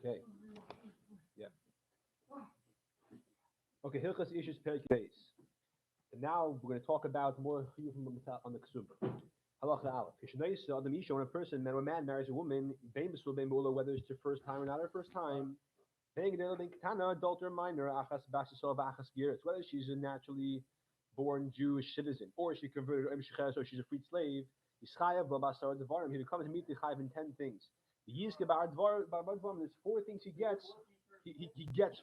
Okay. Yeah. Okay. Hilchos Ishus Perek base. And now we're going to talk about more on the Ksubah. Halacha Aleph. Kishnayis the Misha, when a person, when a man marries a woman, whether it's her first time or not her first time, adult or minor, whether she's a naturally born Jewish citizen or she converted or she's a freed slave, he becomes immediately chayav in 10 things. There's 4 things he gets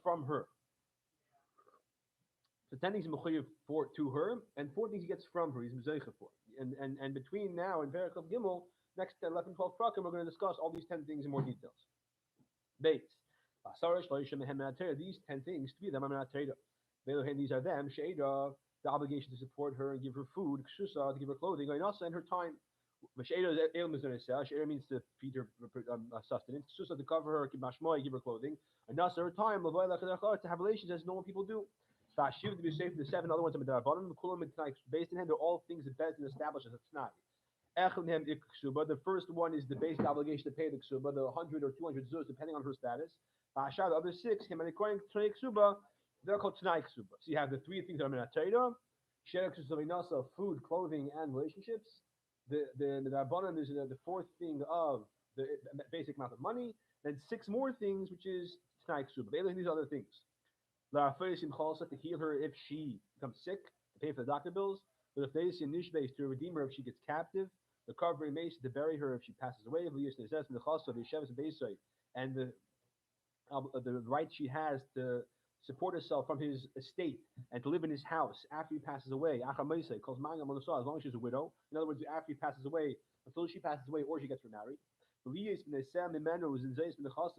from her. So 10 things he's for to her, and 4 things he gets from her. He's mezeicha for. And between now and Perek Gimel, next 11, 12 prakim, we're going to discuss all these 10 things in more details. Base. These 10 things, 3 of them are not Torah. These are them. Sheida, the obligation to support her and give her food. Ksusa, to give her clothing. And her time. Sheida means to feed her sustenance. Ksusa, to cover her. Give her clothing. And her time, to have relations as normal people do. To be safe, the 7 other ones are based in hand. They're all things that Bezdin establishes a tnai. The first one is the basic obligation to pay the ksuba, the 100 or 200 zuz, depending on her status. The other 6, him and according to ksuba, they're called tnai ksuba. So you have the 3 things that are minatayda, share food, clothing, and relationships. The rabbanon is the 4th thing of the basic amount of money. Then 6 more things, which is tnai ksuba. These other things. To heal her if she becomes sick, to pay for the doctor bills. But if they see nishbase to redeem her if she gets captive, the covering mace to bury her if she passes away. And the right she has to support herself from his estate and to live in his house after he passes away. As long as she's a widow. In other words, after he passes away, until she passes away or she gets remarried.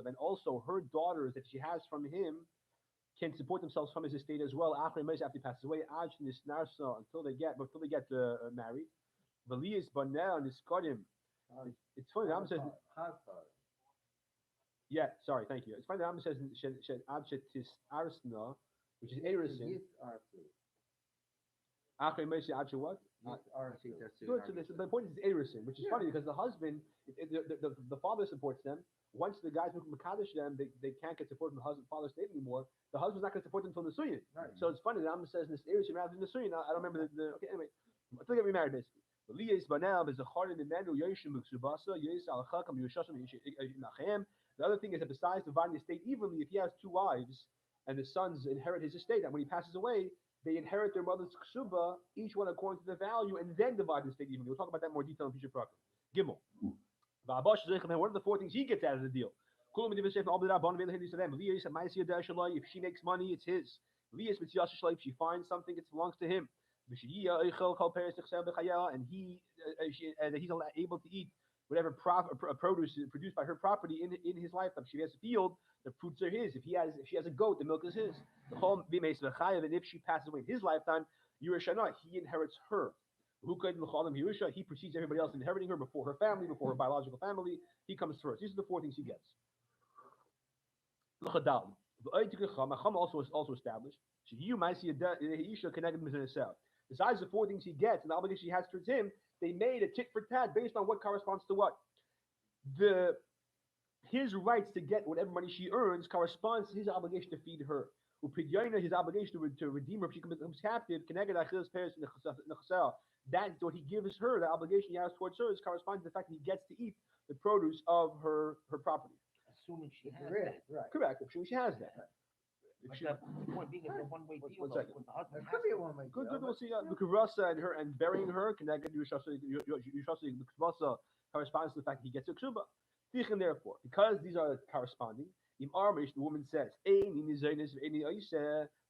And also her daughters that she has from him can support themselves from his estate as well after he passes away until they get married. It's funny the Rambam says yeah, sorry, thank you. It's funny the Rambam says which is erisin. After what? Good. So the point is erisin, which is funny because the husband, the father supports them. Once the guys who Makadish them, they can't get support from the husband, father's state anymore. The husband's not going to support them until the Suyin. Right. So it's funny that Rambam says in this Erusin rather than the Suyin. I don't remember okay, anyway. Until they get remarried, basically. The other thing is that besides dividing the estate evenly, if he has 2 wives and the sons inherit his estate, and when he passes away, they inherit their mother's ksuba, each one according to their value, and then divide the estate evenly. We'll talk about that in more detail in future program. Gimel. What are the 4 things he gets out of the deal? If she makes money, it's his. If she finds something, it belongs to him. And he's able to eat whatever produce produced by her property in his lifetime. She has a field, the fruits are his. If she has a goat, the milk is his. And if she passes away in his lifetime, he inherits her. He precedes everybody else inheriting her before her family, before her biological family. He comes first. These are the 4 things he gets. Also established. Besides the 4 things he gets and the obligation he has towards him, they made a tit for tat based on what corresponds to what. His rights to get whatever money she earns corresponds to his obligation to feed her. His obligation to redeem her if she becomes captive. That's what he gives her. The obligation he has towards her corresponds to the fact that he gets to eat the produce of her property. Assuming she has that. Right. Correct. Assuming she has that. But the point being, it's a one-way deal. One second. With the husband. It could be a one-way deal. Good. We'll see. Lukarasa and burying her corresponds to the fact that he gets a ksuba. Therefore, because these are corresponding, the woman says,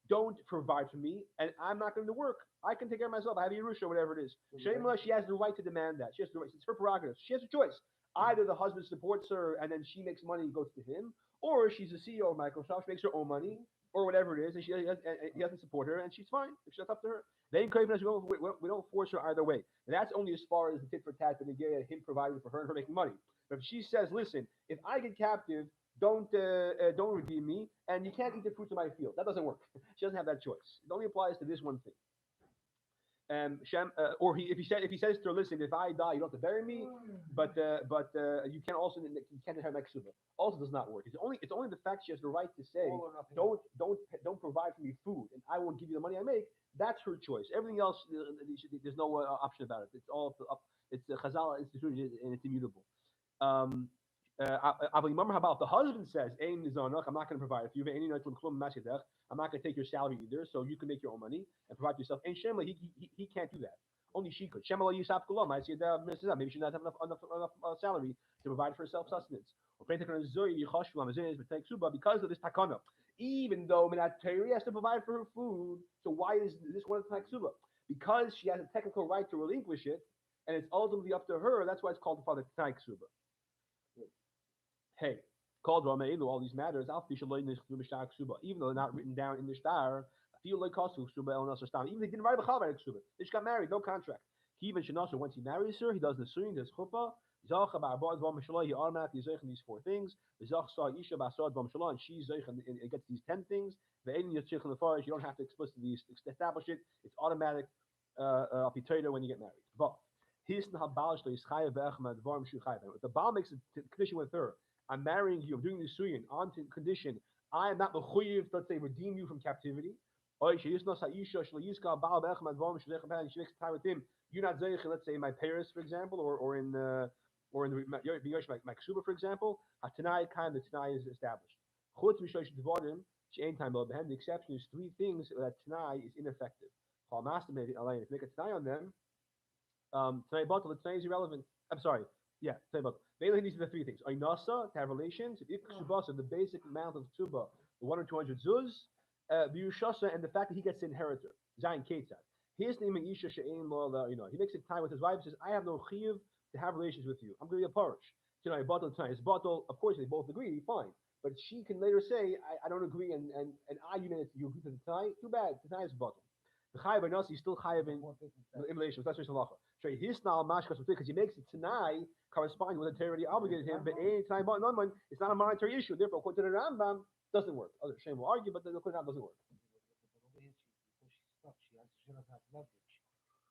don't provide for me, and I'm not going to work. I can take care of myself. I have Yerusha, whatever it is. She has the right to demand that. She has the right. It's her prerogative. She has a choice. Either the husband supports her and then she makes money and goes to him, or she's a CEO of Microsoft, she makes her own money, or whatever it is, and he doesn't support her, and she's fine. It's up to her. We don't force her either way. And that's only as far as the tit for tat, the negaya, him providing for her and her making money. But if she says, listen, if I get captive, don't redeem me, and you can't eat the fruits of my field. That doesn't work. She doesn't have that choice. It only applies to this one thing. If he says to her, listen, if I die, you don't have to bury me, but you can also you can't have my ksuba. Also does not work. It's only the fact she has the right to say don't provide for me food and I won't give you the money I make. That's her choice. Everything else, there's no option about it. It's all up. It's a Chazal institution and it's immutable. Um, remember how about the husband says, "Aim nizanach, I'm not going to provide for you. I'm not going to take your salary either, so you can make your own money and provide for yourself." And Shemla, he can't do that. Only she could. Shemla Yisaf Kulam. I see that maybe she doesn't have enough salary to provide for herself sustenance. Because of this takana, even though Minat Torah has to provide for her food, so why is this one a taksuba? Because she has a technical right to relinquish it, and it's ultimately up to her. That's why it's called the father taksuba. Hey, called Rameilu, all these matters, even though they're not written down in the star, even they didn't write a Chalvar Ksuba. They just got married, no contract. Even Shanasha, once he marries her, he does the suyin, does chuppah, he automatically is in these 4 things. And she's and gets these 10 things. You don't have to explicitly establish it. It's automatic when you get married. But if the Baal makes a condition with her, I'm marrying you, I'm doing the suyin on condition I am not mechuyev, let's say, redeem you from captivity. She makes a tie with him. You're not zeicha, let's say, in my Paris, for example, or in the my Ksuba, for example. The Tanai is established. The exception is 3 things that Tanai is ineffective. If you make a Tanai on them, Tanai Batal, the Tanai is irrelevant. I'm sorry. Yeah, Tanai Batal. Mainly these are the 3 things. Oinasa, to have relations. If Ksubasa, the basic amount of Ksuba, the 1 or 200 zuz. V'yushasa, and the fact that he gets to inherit her. Zayin Ketzad. His name in Isha She'ein Lo, he makes a time with his wife and says, I have no chiyuv to have relations with you. I'm going to be a parish. Tonight, his bottle, of course, they both agree, fine. But she can later say, I don't agree, and argument you agree to the Tanai, too bad, the Tanai is bottle. The Chayav and he's still Chayav in immolation. That's what Halacha. So his now mashkas because he makes it Tanai corresponding with the Torah obligated him, but any Tanai bottle, it's not a monetary issue. Therefore, according to the Rambam, doesn't work. Other Shem will argue, but the Quran doesn't work. She doesn't have leverage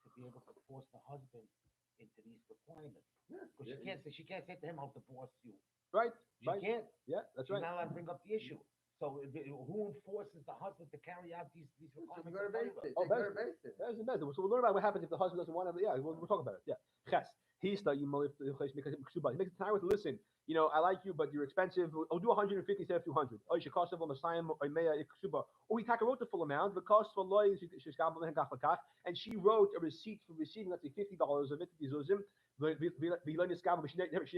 to be able to force the husband into these requirements. Because she can't say to him, I'll divorce you. Right. She can't. Yeah, that's right. She's not allowed to bring up the issue. So who enforces the husband to carry out these requirements? That's the method. So we'll learn about what happens if the husband doesn't want to. Yeah, we'll talk about it. Yeah. Ches. He's the because he makes a time with listen. I like you, but you're expensive. I'll do 150 instead of 200. Oh, you should cost of a Messiah or Meya Iksuba. Or he wrote the full amount. The cost for lawyers, and she wrote a receipt for receiving, let's say, $50 of it. She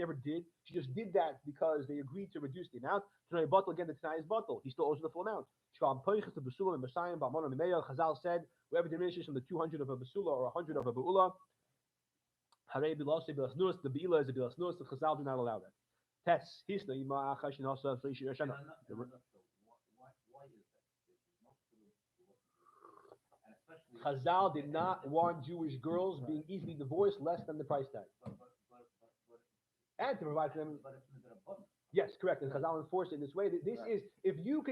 never did. She just did that because they agreed to reduce the amount. Tanai bottle again, the Tanai is bottle. He still owes the full amount. Chazal said, whoever diminishes from the 200 of a basula or 100 of a ba'ula, the Be'ila is a Bilas Nus, the Chazal do not allow that. Tess, Hisna, Ima Achashin Hasa, Frishi Shana. Chazal did not want Jewish girls being easily divorced less than the price tag. And to provide for them. Yes, correct. And Chazal enforced it in this way. This is, if you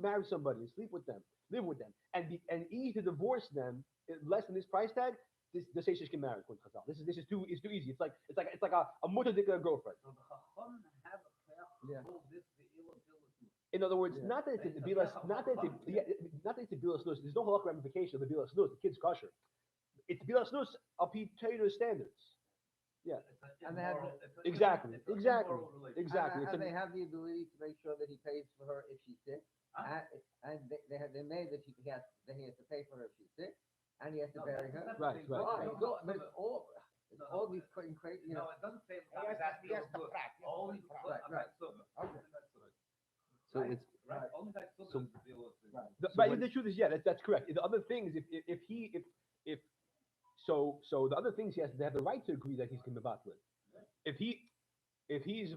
marry somebody and sleep with them, live with them, and easy to divorce them less than this price tag, the Seish can marry with Chazal. This is too easy. It's like a mutadika girlfriend. So the Chacham have this. In other words, not that it's a bilas, not that it's a bilas nus. There's no halach ramification of the bilas nus. The kid's kosher. It's bilas nus up to Torah standards. Yeah, and they have exactly. And they have the ability to make sure that he pays for her if she's sick. And they made that he has to pay for her if she's sick. And he has to bury her. Right. All these crazy, No, it doesn't say he has to practice. Right. So it's right. The truth is, yeah, that's correct. The other things, so the other things he has to have the right to agree that he's committed with. If he's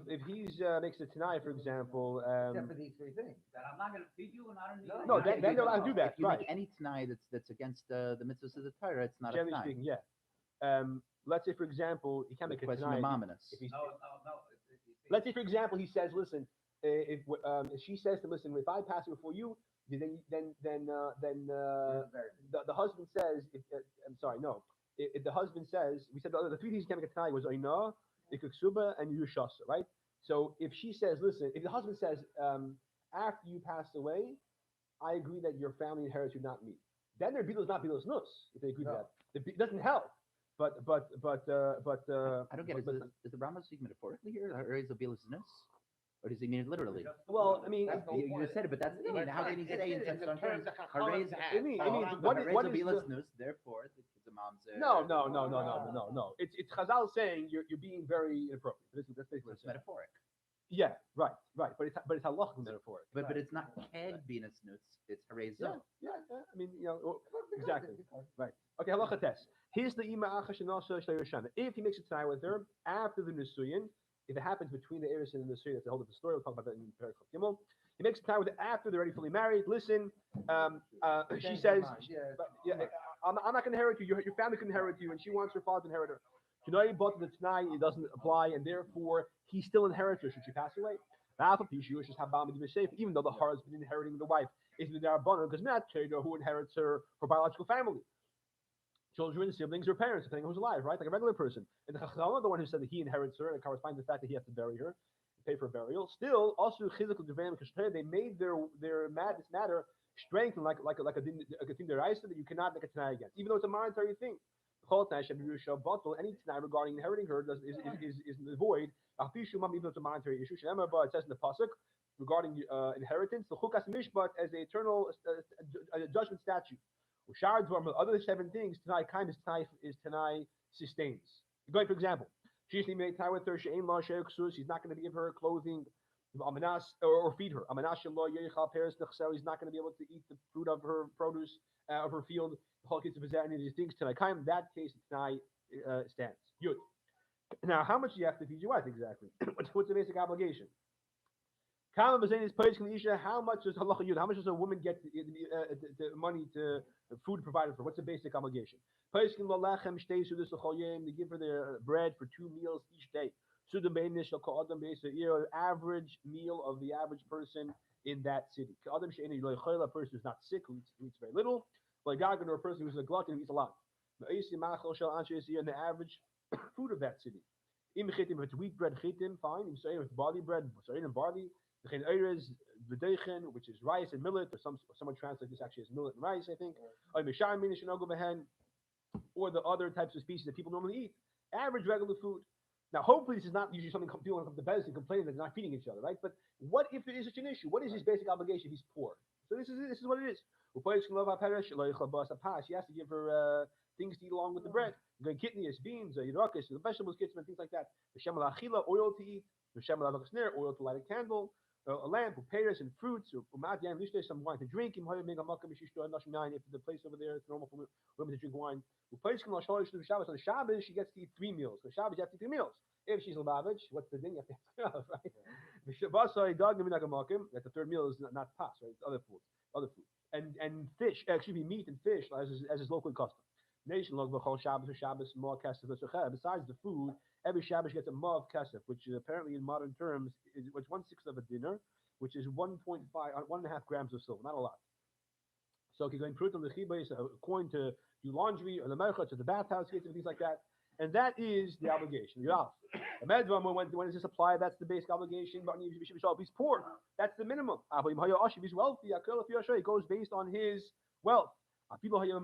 makes a Tanai, for example, except for these 3 things. that I'm not going to feed you and I don't need. No, then they're allowed to do that. If you Right. make any Tanai that's against the mitzvahs of the Torah, it's not Generally a Tanai. speaking, yeah. Let's say, for example, he can't make a Question Tanai. of ominous. Let's say, for example, he says, listen, if she says to him, listen, if I pass it before you, the husband says, I'm sorry, no. If the husband says, we said the three things you can't make a tanai was oina, ikuksuba, and yushasa, right? So if she says, listen, if the husband says, after you pass away, I agree that your family inherits you, not me. Then their bilos not bilos nus. If they agree to that, it doesn't help. But I don't get it. Is the Rambam speaking metaphorically here, or is it bilusness, or does he mean it literally? Well, I mean, You just said it, but that's how can he say in such terms? what is bilusness? Therefore, the mom's. No. It's Chazal saying you're being very inappropriate. That's basically It's metaphoric. Yeah, right. But it's halachic metaphoric. But it's not keg binusnus. It's hareza. Yeah. I mean, exactly. Right. Okay, halacha test. Here's the ima achash and if he makes a tie with her after the nisuyin, if it happens between the eris and the nisuyin, that's a whole different story. We'll talk about that in Perek Gimel. He makes a tie with her after they're already fully married. Listen, she says, I'm not going to inherit you. Your family can inherit you, and she wants her father to inherit her. Tonight, but the Tanai, it doesn't apply, and therefore he still inherits her should she pass away. Even though the husband inheriting the wife is the Darabana, because not who inherits her biological family. Children, siblings, or parents, depending on who's alive, right? Like a regular person. And the Chacham, the one who said that he inherits her, and it corresponds to the fact that he has to bury her, pay for a burial. Still, also they made their madness matter strengthened like a thing that you cannot make a Tanai against, even though it's a monetary thing. Any Tanai regarding inheriting her is void. Even though it's a monetary issue. But it says in the pasuk regarding inheritance, the chukas mishpat as the eternal judgment statute. Other 7 things, Tanai kindness is Tanai sustains. Going for example, she's made Tanai with her. She's not going to give her clothing, or feed her. He's not going to be able to eat the fruit of her produce of her field. These things Tanai kind. In that case, Tanai stands. Yud. Now, how much do you have to feed your wife exactly? What's the basic obligation? How much does halacha yud? How much does a woman get the money to food provided for? What's the basic obligation? They give her their bread for 2 meals each day. Average meal of the average person in that city. A person who's not sick, who eats very little, or a person who's a glutton who eats a lot. And the average food of that city. If it's wheat bread, fine. If it's barley bread, barley. Which is rice and millet, or someone translates this actually as millet and rice, I think. Or the other types of species that people normally eat. Average regular food. Now, hopefully, this is not usually something people want to come to bed and complain that they're not feeding each other, right? But what if there is such an issue? What is his basic obligation if he's poor? So this is what it is. She has to give her things to eat along with the bread. Kidneys, beans, the vegetables, and things like that. Oil to eat. Oil to light a candle. A lamp, pears and fruits, some wine to drink. If the place over there is normal for women to drink wine. On the Shabbos, she gets to eat 3 meals. For Shabbos, you have to eat 3 meals. If she's a Lubavitch, what's the thing? You have to eat 12, right? That the third meal is not pas, right? It's other food. And fish, meat and fish, as is locally custom. Nation log Shabbos more kesef. Besides the food, every Shabbos gets a ma of kesef, which apparently in modern terms is 1/6 of a dinner, which is 1.5 grams of silver, not a lot. So if you're going prut on the chiba, a coin to do laundry, or the mercha to the bathhouse, and things like that, and that is the obligation. When does this apply? That's the basic obligation. But if he's poor, that's the minimum. If he's wealthy, it goes based on his wealth. Even if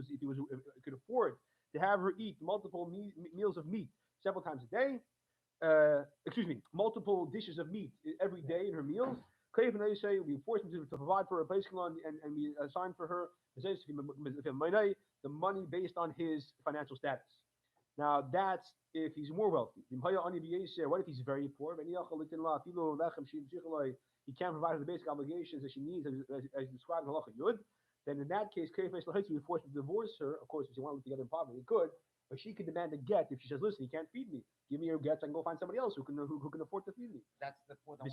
he could afford to have her eat multiple meals of meat several times a day, multiple dishes of meat every day in her meals, we force him to provide for her and we assign for her the money based on his financial status. Now that's if he's more wealthy. What if he's very poor? He can't provide her the basic obligations that she needs as described in Halacha Yud. Then in that case, we would force him to divorce her. Of course, if you want to live together in poverty, he could. But she could demand a get if she says, "Listen, you can't feed me. Give me your get, so I can go find somebody else who can afford to feed me." That's the point. And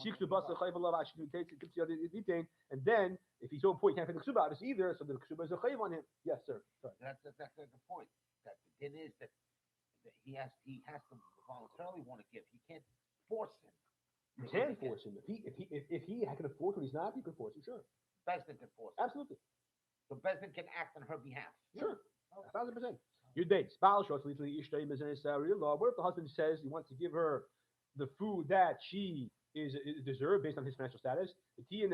then, if he's so poor, he can't pay the ksuba either. So the ksuba is a chayv on him. Yes, sir. Sorry. That's exactly the point. That it is that he has to voluntarily want to give. He can't force him. You can force him. If he can afford what he's not, you can force him, sure. Bezdin can force him. Absolutely. So Bezdin can act on her behalf. Sure. 1,000%. Your dates. What if the husband says he wants to give her the food that she is deserved based on his financial status? She can eat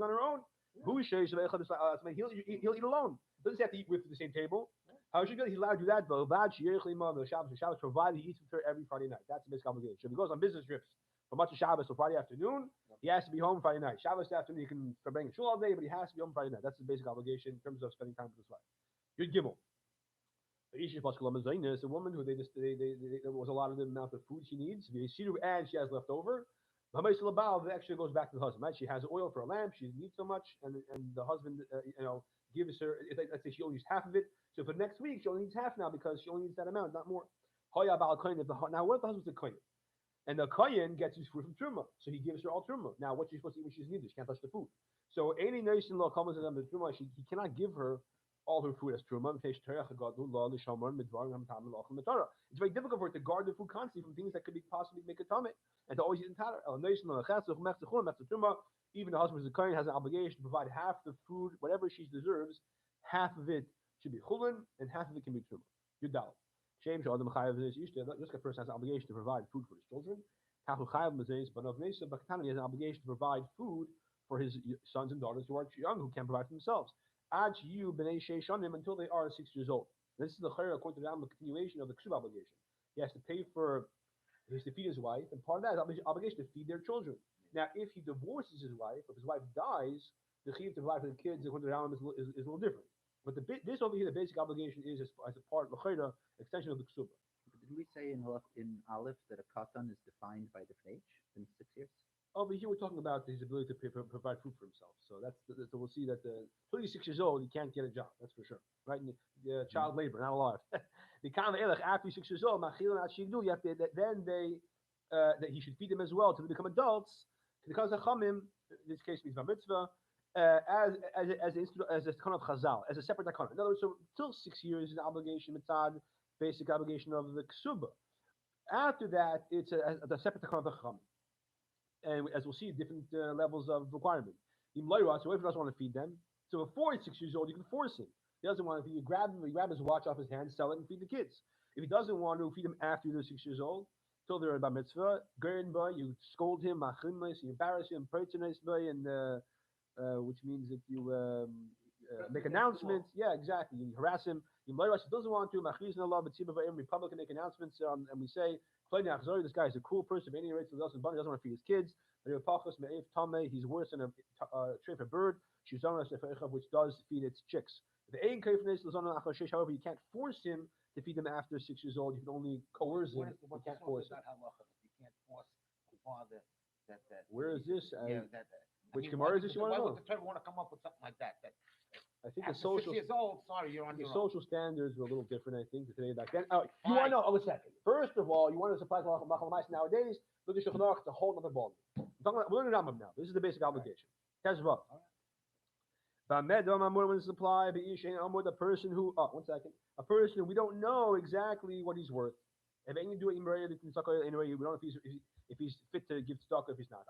on her own. He'll eat alone. Doesn't have to eat with the same table. How should he's allowed to do that though? Shabbos provided he eats with her every Friday night. That's the basic obligation. So if he goes on business trips from much of Shabbos till Friday afternoon, he has to be home Friday night. Shabbos afternoon he can bring a shul all day, but he has to be home Friday night. That's the basic obligation in terms of spending time with his wife. Good gimel. A woman who there was a lot of the amount of food she needs, and she has left over. The extra goes back to the husband. Right? She has oil for a lamp. She needs so much, and the husband, gives her. Let's say she only used half of it. So for next week, she only needs half now because she only needs that amount, not more. Now, what if the husband's a kohen? And the kohen gets his food from truma, so he gives her all truma. Now, what's she supposed to eat when she's needed? She can't touch the food. So any nation law comes in the truma. He cannot give her all her food as truma. It's very difficult for her to guard the food constantly from things that could be possibly make a tummy and to always eat in tatter. Even the husband, the kohen, has an obligation to provide half the food, whatever she deserves. Half of it should be chulin, and half of it can be truma. Yudal. Shame Adam Chayav is this person has an obligation to provide food for his children. He has an obligation to provide food for his sons and daughters who are young, who can't provide for themselves. Until they are 6 years old. This is the chayra according to the continuation of the ksuba obligation. He has to pay for, he has to feed his wife, and part of that is obligation to feed their children. Now, if he divorces his wife, if his wife dies, the chiyuv to provide for the kids according to the Rambam is a little different. But this over here, the basic obligation is as a part of the chayra, extension of the ksuba. Didn't we say in Aleph that a katan is defined by different age in 6 years? Over here, we're talking about his ability to provide food for himself. So so we'll see that until he's 6 years old, he can't get a job. That's for sure, right? Child labor, not allowed. The kind of after he's 6 years old, you have to that he should feed them as well until they become adults. Because the chamim, in this case means bar mitzvah, as a kind of chazal, as a separate takana. In other words, so till 6 years is an obligation mitzad, basic obligation of the ksuba. After that, it's a separate takana of the chamim. And as we'll see, different levels of requirement. So if he doesn't want to feed them, so before he's 6 years old, you can force him. He doesn't want to feed you, grab his watch off his hand, sell it, and feed the kids. If he doesn't want to feed them after they're 6 years old, till they're bar mitzvah, you scold him, you embarrass him, and which means that you make announcements. Yeah, exactly. You harass him. He doesn't want to. Republic can make announcements, and we say, this guy is a cool person. He doesn't want to feed his kids. He's worse than a trained bird, which does feed its chicks. However, you can't force him to feed them after 6 years old. You can only coerce him. You can't force him. You can't force the father that. Where is this? Which I mean, Gemara is this? You want to know? Why would the Torah want to come up with something like that? I think after the social 6 years old, sorry, you're on the your own. social standards were a little different, I think, today back then. Oh, you want to know? Oh, a second. First of all, you want to supply nowadays. Look at Shulchan Aruch. It's a whole other ball. We're learning Rambam now. This is the basic obligation. That's right. When supply the person who a person who we don't know exactly what he's worth. If any do it anyway, we don't know if he's fit to give stock or if he's not.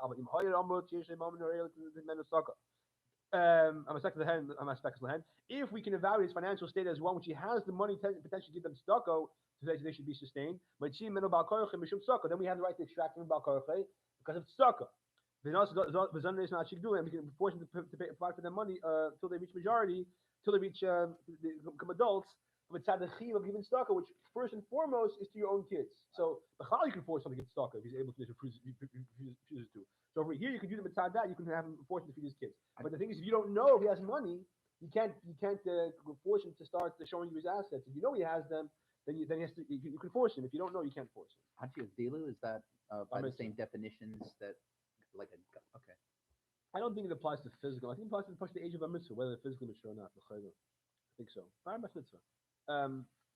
If we can evaluate his financial state as one which he has the money to potentially give them stucco, so that they should be sustained. Then we have the right to extract from because of stucco. And we can force them to provide for their money until they reach majority, until they reach become adults. But it's the chiyuv of giving stucco, which first and foremost is to your own kids. So you can force someone to get stucco if he's able to refuses to. So over here you can do them inside that. You can have him force him to feed his kids. But the thing is, if you don't know if he has money, you can't force him to start showing you his assets. If you know he has them, then he has to. You can force him. If you don't know, you can't force him. Anti Dilu, is that by the same definitions that okay? I don't think it applies to physical. I think it applies to the age of a mitzvah, whether they're physically mature or not. I think so. Mitzvah.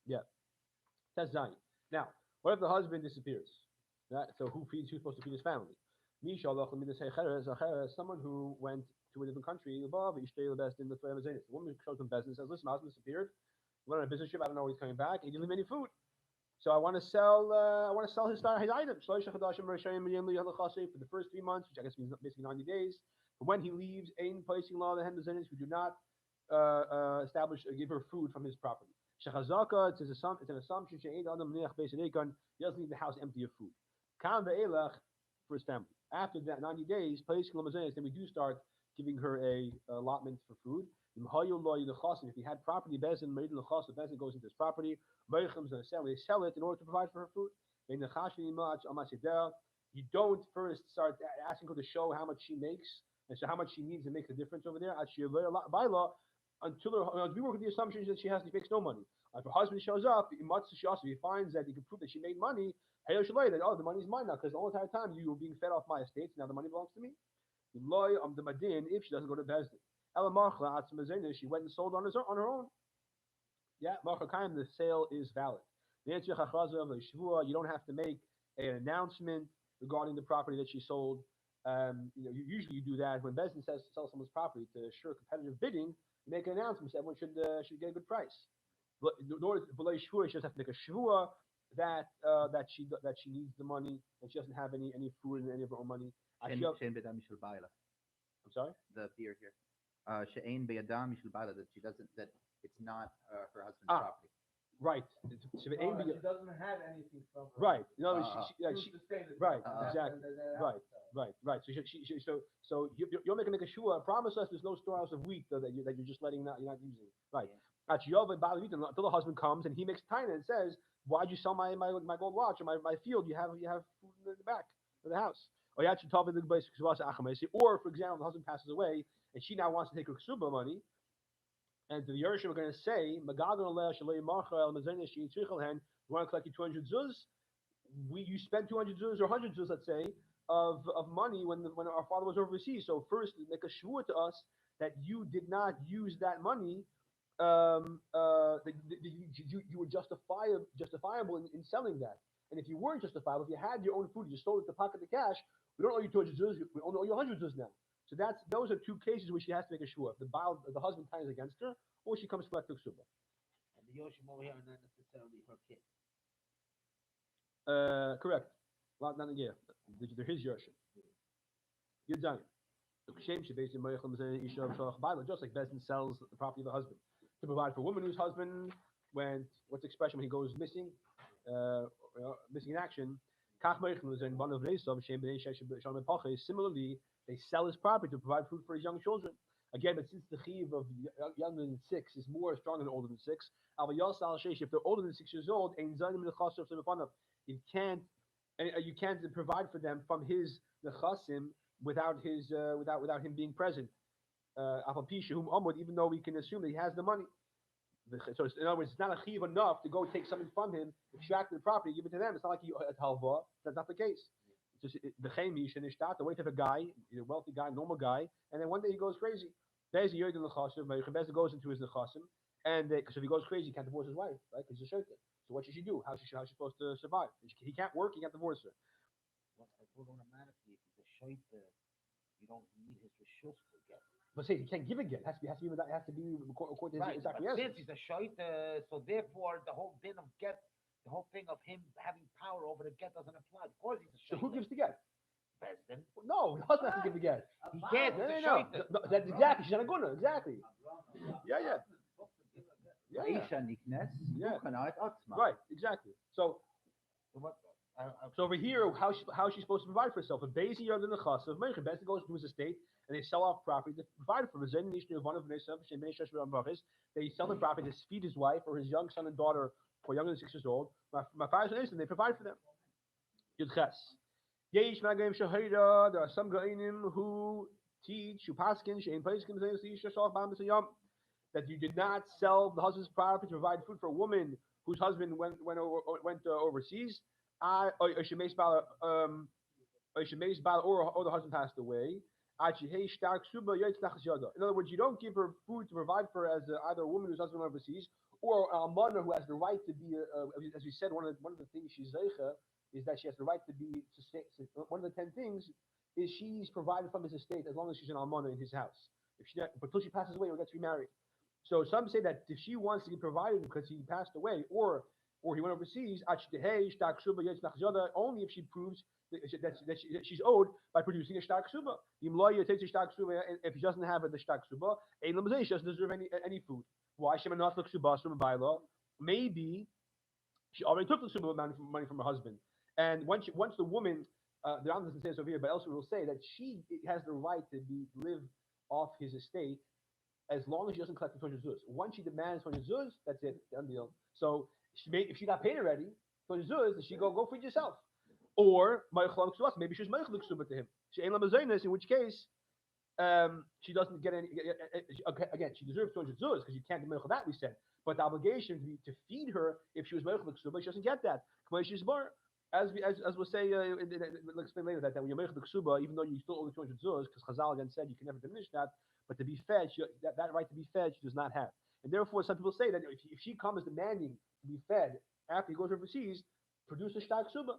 Yeah. That's Zion. Now, what if the husband disappears? So who's supposed to feed his family? Someone who went to a different country. The woman shows him business, says, listen, my husband disappeared. Went on a business trip. I don't know when he's coming back. He didn't leave any food. So I want to sell his items. For the first 3 months, which I guess means basically 90 days. But when he leaves, ain't placing law the hand we do not establish give her food from his property. Shechazaka, it's an assumption. She ain't adam neach beis eikon. He doesn't leave the house empty of food. Kam ve'elach for his family. After that 90 days, placing lamazenis, then we do start giving her a allotment for food. If he had property, Bezin made the Bezin goes into his property. Meichem's going to sell. They sell it in order to provide for her food. You don't first start asking her to show how much she makes and so how much she needs to make the difference over there. By law, until we work with the assumption that she makes no money. If her husband shows up, he finds that he can prove that she made money. That the money's mine now because the whole entire time you were being fed off my estates. Now the money belongs to me. If she doesn't go to Bezdin. She went and sold on her own. Yeah, the sale is valid. You don't have to make an announcement regarding the property that she sold. Usually you do that when Bezdin says to sell someone's property to assure competitive bidding. You make an announcement, so everyone should get a good price. But in order to she just have to make a shvua that she needs the money and she doesn't have any food and any of her own money. I'm sorry? The fear here. She'ein beyadam mishul ba'ala, that it's not her husband's property. Right. She doesn't have anything from her. Right. Right. Right. Exactly. Right. So you're making a shua. Promise us there's no storehouse of wheat that you're just letting you're not using. Right. Until the husband comes and he makes taina and says, "Why'd you sell my gold watch or my field? You have food in the back of the house." Or for example, the husband passes away and she now wants to take her ksuba money. And to the Yerushim, we're going to say, we want to collect you 200 zuz. You spent 200 zuz or 100 zuz, let's say, of money when our father was overseas. So first, make a shvua to us that you did not use that money. That you were justifiable in selling that. And if you weren't justifiable, if you had your own food, you sold it to pocket the cash, we don't owe you 200 zuz, we only owe you 100 zuz now. So those are two cases where she has to make a shvua. The husband ties against her, or she comes to collect the ksuba. And the Yoshim over here are not necessarily her kid. Correct. Not yeah. They're his Yoshim. Yud Zayin. Just like Bezdin sells the property of the husband to provide for a woman whose husband went, what's the expression when he goes missing? Missing in action. Similarly, they sell his property to provide food for his young children. Again, but since the chiv of younger than 6 is more strong than older than 6, if they're older than 6 years old, you can't provide for them from his nechasim without him being present. Even though we can assume that he has the money. So in other words, it's not a chiv enough to go take something from him, extract the property, give it to them. It's not like at halva. That's not the case. It's just the chemish and the wait of a guy, a wealthy guy, normal guy, and then one day he goes crazy. Bez goes into his nechasim, and because if he goes crazy, he can't divorce his wife, right? Because he's a shaitan. So what should she do? How's she supposed to survive? He can't work. He can't divorce her. Automatically, if he's a shaitan, you don't need his rishus to get. But say he can't give a get. It has to be according to his exact answer. Since he's a shaitan, so therefore the whole din of get. The whole thing of him having power over the get doesn't apply. Of course he's a shaitan. So who gives the get? Bezdin. No, the husband has to give the get. He can't. No. That's exactly. She's not a guna. Exactly. Yeah. Right. Exactly. So over here, how she's supposed to provide for herself? A basi yard in the chas of Meichin. Bezdin goes to his estate and they sell off property to provide for him. They sell the property to feed his wife or his young son and daughter who are younger than 6 years old. My father's an instant, they provide for them. Yud Ches. There are some Ga'inim who teach that you did not sell the husband's property to provide food for a woman whose husband went overseas, or the husband passed away. In other words, you don't give her food to provide for her as either a woman whose husband went overseas or a mother who has the right to be, as we said, one of the things she's zeicha is that she has the right to be. One of the 10 things is she's provided from his estate as long as she's an almana in his house. But until she passes away, or gets remarried. So some say that if she wants to be provided because he passed away, or or he went overseas, only if she proves that she's owed by producing a shtar ksuba. If he doesn't have the shtar ksuba, she doesn't deserve any food. Why? Maybe she already took the ksuba money from her husband, and once the woman, the Rambam doesn't say this over here, but elsewhere will say that she has the right to live off his estate as long as she doesn't collect the 200 zuz. Once she demands 200 zuz, that's it, done deal. So if she got paid already, 200 zuz, then she go feed yourself. Or maybe she's meichel ksuba to him. She ain't lamazaynis, in which case she doesn't get any. Again, she deserves 200 zuz because you can't do meichel that we said. But the obligation to feed her if she was meichel ksuba, she doesn't get that. As we'll say, we'll explain later that when you're meichel ksuba, even though you still owe the 200 zuz, because Chazal again said you can never diminish that. But to be fed, that right to be fed, she does not have. And therefore, some people say that if she comes demanding to be fed after he goes overseas, produce a shtar ksuba.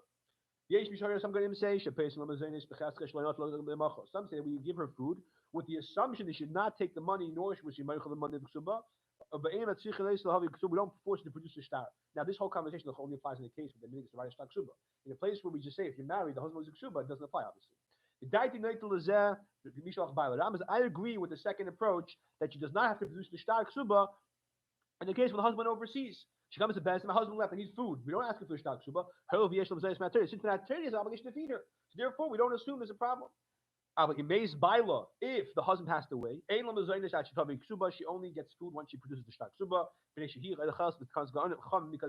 Some say we give her food with the assumption they should not take the money, nor should she meichel the money of ksuba. We don't force her to produce a shtar. Now, this whole conversation only applies in the case where the minhag is to write a shtar ksuba. In a place where we just say if you're married, the husband was a ksuba, it doesn't apply, obviously. I agree with the second approach that she does not have to produce the shtar ksuba in the case when the husband overseas. She comes to bed, my husband left, I need food. We don't ask her for shtar ksuba. Since the attorney has an obligation to feed her. So therefore, we don't assume there's a problem. If the husband passed away, she only gets food once she produces the shtar ksuba because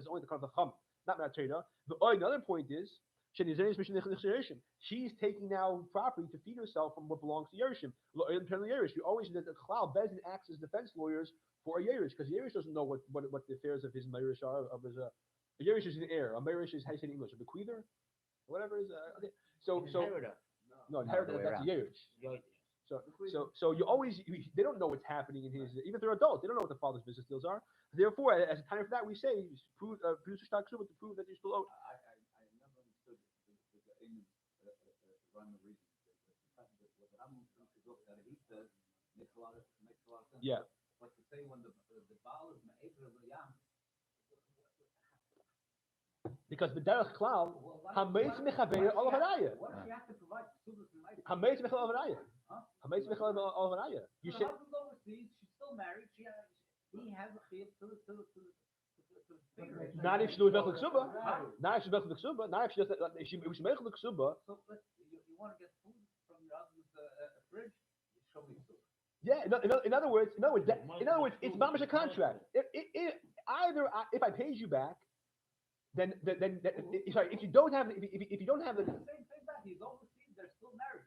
only the kind of chum, not matreda. Another point is she's taking now property to feed herself from what belongs to Yerushim. We always know that the Chalal Bezin acts as defense lawyers for a Yerush because Yerush doesn't know what the affairs of his Yerush are. Of his a Yerush is an heir. A Yerush is how you say in English, a bequeather, whatever it is. Okay. So no, inheritor. That's a Yerush. So you always they don't know what's happening in his, even if they're adults, they don't know what the father's business deals are. Therefore, as a time for that, we say produce a shtar ksuba to prove that you're still owed. I never understood the aim run the reason. What Rambam that he says makes a lot of sense. Yeah. But to say when the Baal is ma'aper yam. Because the derech klal hameitz mechaver olav haraya. What does she have to provide? Hameitz mechaver olav haraya. Hameitz mechaver olav haraya. You should. The husband's overseas. She's still married. He has a chiyuv to not if she does mechel ksuba. Not if she does mechel ksuba. Not if she does. If she mechel ksuba. So you want to get food from your husband's fridge? Show me food. Yeah. In other words, it's mamash a contract. If I paid you back, then sorry, if you don't have the same thing back. He's overseas. They're still married.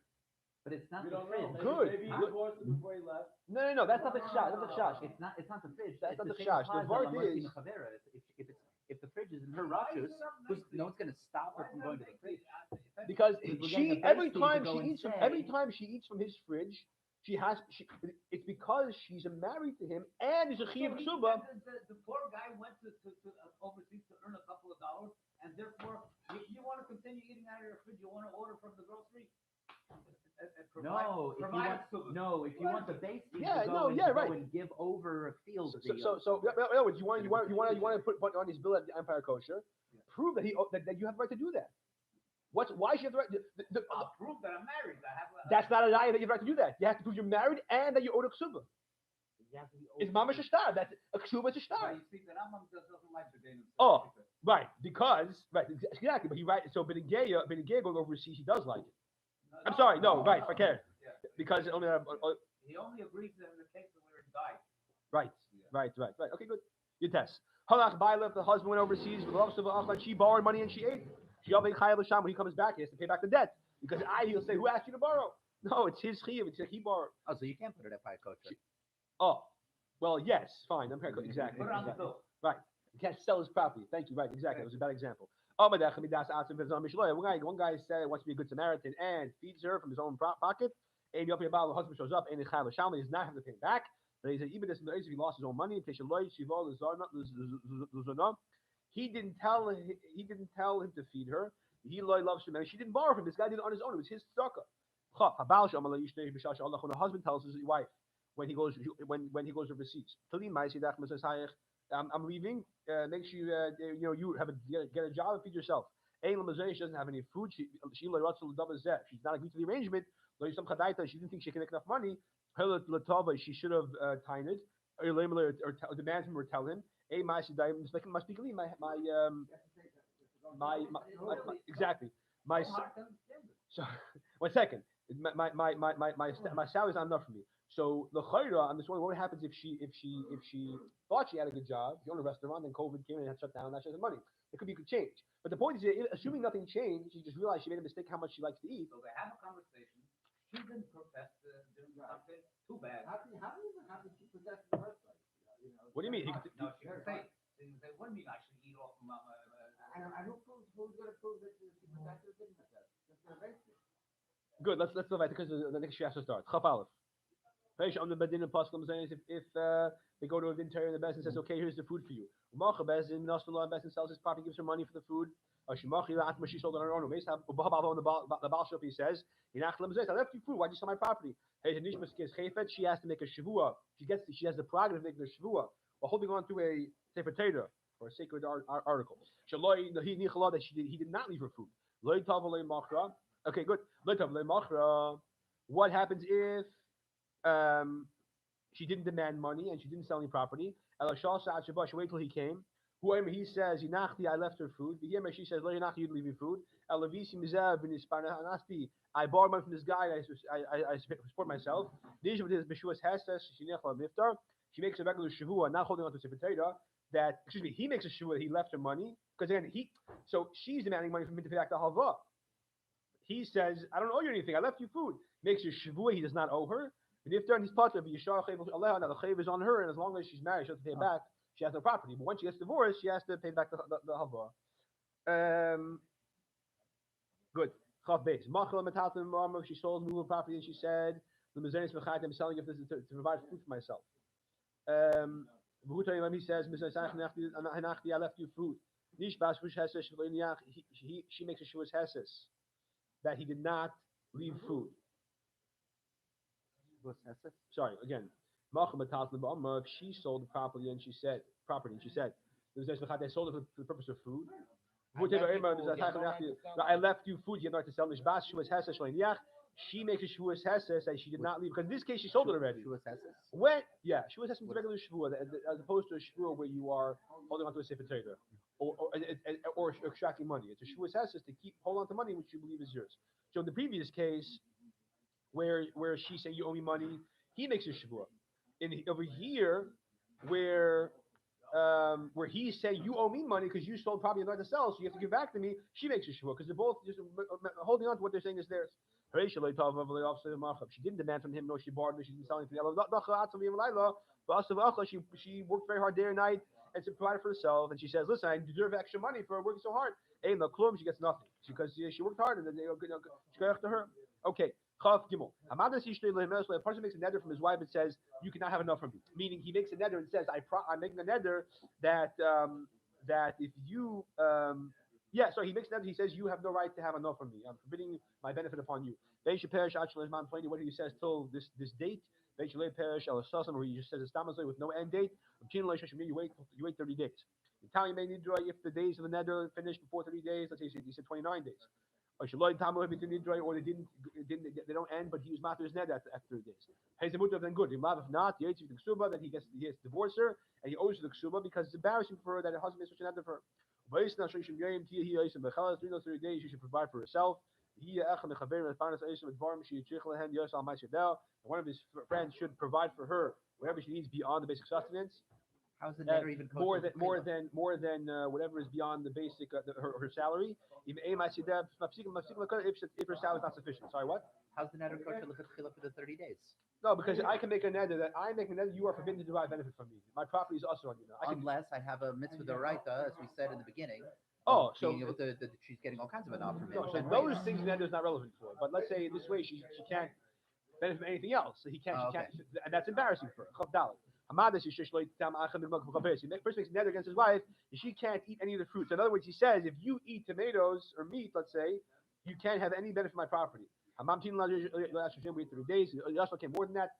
But it's not We the don't fridge. know. Good. Maybe he divorced her before he left. No, that's not the chash. That's the chash. It's not the fridge. That's It's not the same chash. The applies vart on Lamar is- Chavera. If the fridge is in her rachus, no one's going to stop her from going to the fridge. Because We're getting a every base fee time to go she and eats say- every time she eats from his fridge, it's because she's married to him and he's a chiyuv ksuba. The poor guy went to overseas to earn a couple of dollars, and therefore you want to continue eating out of your fridge. You want to order from the grocery. If you want the base fee Yeah, to no, go yeah, and right. go and give over a field. So in other words, you want to put on his bill at the Empire Kosher, prove that that you have the right to do that. Why should you have the right? I'll prove that I'm married. That's not a lie that you have the right to do that. You have to prove you're married and that you owe a ksuba. It's mamash a shtar. That's a ksuba is a shtar. You see, the Rambam doesn't like the Daniel. Oh, right, exactly. But so Benegaya going overseas, he does like it. I'm sorry, no, right, for care. Because only he only agrees in the case where he died. Right. Okay, good. Your test. Halach Baila, the husband went overseas, she borrowed money and she ate. When he comes back, he has to pay back the debt. Because he'll say, who asked you to borrow? No, it's his chiyuv. It's like he borrowed. Oh, so you can't put it at kosher. Oh, well, yes, fine. I'm exactly. Put it on the bill. Right. You can't sell his property. Thank you. Right, exactly. It was a bad example. One guy said wants to be a good Samaritan and feeds her from his own pocket. And the husband shows up and the does not have to pay him back. But he said even if he lost his own money, he didn't tell him to feed her. He loves him, and she didn't borrow from him. This guy did it on his own. It was his tzedakah. When the husband tells his wife when he goes overseas, I'm leaving. Make sure you have get a job and feed yourself. She doesn't have any food. She's not agreed to the arrangement. She didn't think she could make enough money. She should have tied it. Or demand him or tell him. Must be exactly. So 1 second. My salary is not enough for me. So the chayra, I'm just wondering what happens if she thought she had a good job, she owned a restaurant, then COVID came in and had shut down, now she has money. It could change. But the point is, assuming nothing changed, she just realized she made a mistake how much she likes to eat. So they have a conversation. She didn't profess to do something too bad. How did she possess in the first place? What do you mean? No, she can say. What do you mean I should eat off my And who's going to prove that she possessed or didn't possess? Just the arrangement. Good. Let's go back because the next she has to start. Chaf Aleph. On the bedin and pasuk saying if they go to a vintage and the bezin says, okay, here's the food for you. Umacha bezin, Nasrullah bezin sells his property, gives her money for the food. She sold it on her own. The Baal Shop, he says, I left you food. Why'd you sell my property? She has to make a shavua. She has the prerogative of making a shavua while holding on to a sefer Torah or a sacred article. That he did not leave her food. Okay, good. What happens if she didn't demand money and she didn't sell any property? She wait till he came. He says, I left her food. She says, you didn't leave me food. I borrowed money from this guy. I support myself. She makes a regular shavua, not holding on to sefer Torah. That he makes a shavua. He left her money because again so she's demanding money from him to pay back the halva. He says, I don't owe you anything. I left you food. Makes a shavua. He does not owe her. And if during his part of Yishar Allah, now the chav is on her, and as long as she's married, she has to pay back. She has no property. But once she gets divorced, she has to pay back the halva. Good. Chav beis. Machal metatim ma'amah. She sold movable property, and she said, "I'm selling it to provide food for myself." He says, "I left you food." She makes a shuas heses that he did not leave food. Sorry, again. If she sold the property and she said, they sold it for the purpose of food. I left you food, you had not to sell. She makes a shuas heses that she did not leave. Because in this case, she sold it already. Shuas heses? Shuas heses is a regular shvua, as opposed to a shvua where you are holding on to a sefer Torah or extracting money. It's a shuas heses to hold on to money which you believe is yours. So in the previous case, where she said you owe me money, he makes a shvua. Over here, where he's saying you owe me money because you sold property and not to sell, so you have to give back to me, she makes a shvua because they're both just holding on to what they're saying is theirs. She didn't demand from him, no, she borrowed, no, she didn't sell anything. She worked very hard day and night and to provide for herself, and she says, listen, I deserve extra money for working so hard. She gets nothing because she worked hard and then they go after her. Okay. A person makes a nether from his wife and says, you cannot have enough from me. Meaning he makes a nether and says, I'm making a nether that if you he makes a nether, he says, you have no right to have enough from me. I'm forbidding my benefit upon you. What he says till this date, where he just says a with no end date. You wait 30 days. If the days of the nether finish before 30 days, let's say he said 29 days. Or they don't end, but he was matter his net after 30 days. Then good. If not, he has to divorce her and he owes her the ksuba because it's embarrassing for her that her husband makes such a net for her. 3 days she should provide for herself. One of his friends should provide for her whatever she needs beyond the basic sustenance. How's the nether even more than whatever is beyond the basic her salary. If her salary is not sufficient. Sorry, what? How's the nether kosher for the 30 days? No, because I can make a nether that you are forbidden to derive benefit from me. My property is also on you now. Unless I have a mitzvah d'oraita, as we said in the beginning. So able to, she's getting all kinds of enough from me. No, so those things nether is not relevant for. But let's say this way she can't benefit from anything else. So she can't, and that's embarrassing for her. Person makes a nether against his wife, and she can't eat any of the fruits. In other words, he says, if you eat tomatoes or meat, let's say, you can't have any benefit from my property. Wait 3 days. He also came more than that.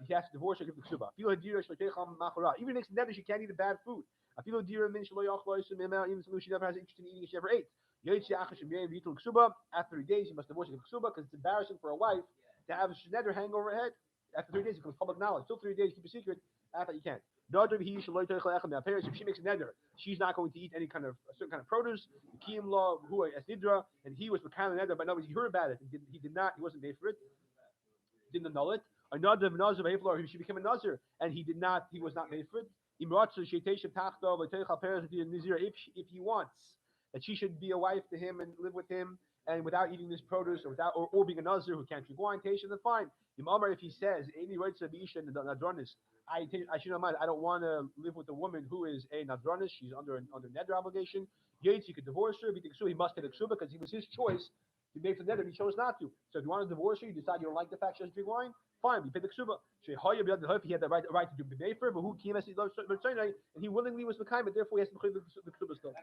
he has to divorce her, give the ksuba. Even if makes neder, she can't eat the bad food. Even if she never has interest in eating, she never ate. After 3 days, you must divorce her, give ksuba, because it's embarrassing for a wife to have a neder hang over her head. After 3 days, it becomes public knowledge. Still 3 days, keep a secret. After you can't. If she makes a neder, she's not going to eat any kind of a certain kind of produce. Kiyum law, who as nidra, and he was kind of neder, but no, he heard about it. He did not. He wasn't paid for it. Didn't annul it. Another nazir, she became a nazir, and he did not. He was not paid for it. If he wants that she should be a wife to him and live with him, and without eating this produce or being a nazir who can't drink wine, then fine. If he says, "Any rights of Isha and Nadronis, I should not mind. I don't want to live with a woman who is a Nadronis. She's under neder obligation. Yates, he could divorce her. He must take a ksuba because it was his choice to make the neder. He chose not to. So if you want to divorce her, you decide you don't like the fact she doesn't drink wine. Fine, you pay the ksuba. He had the right to do b'mefer, but who came as he loves and he willingly was the kind, but therefore he has to pay the ksuba still.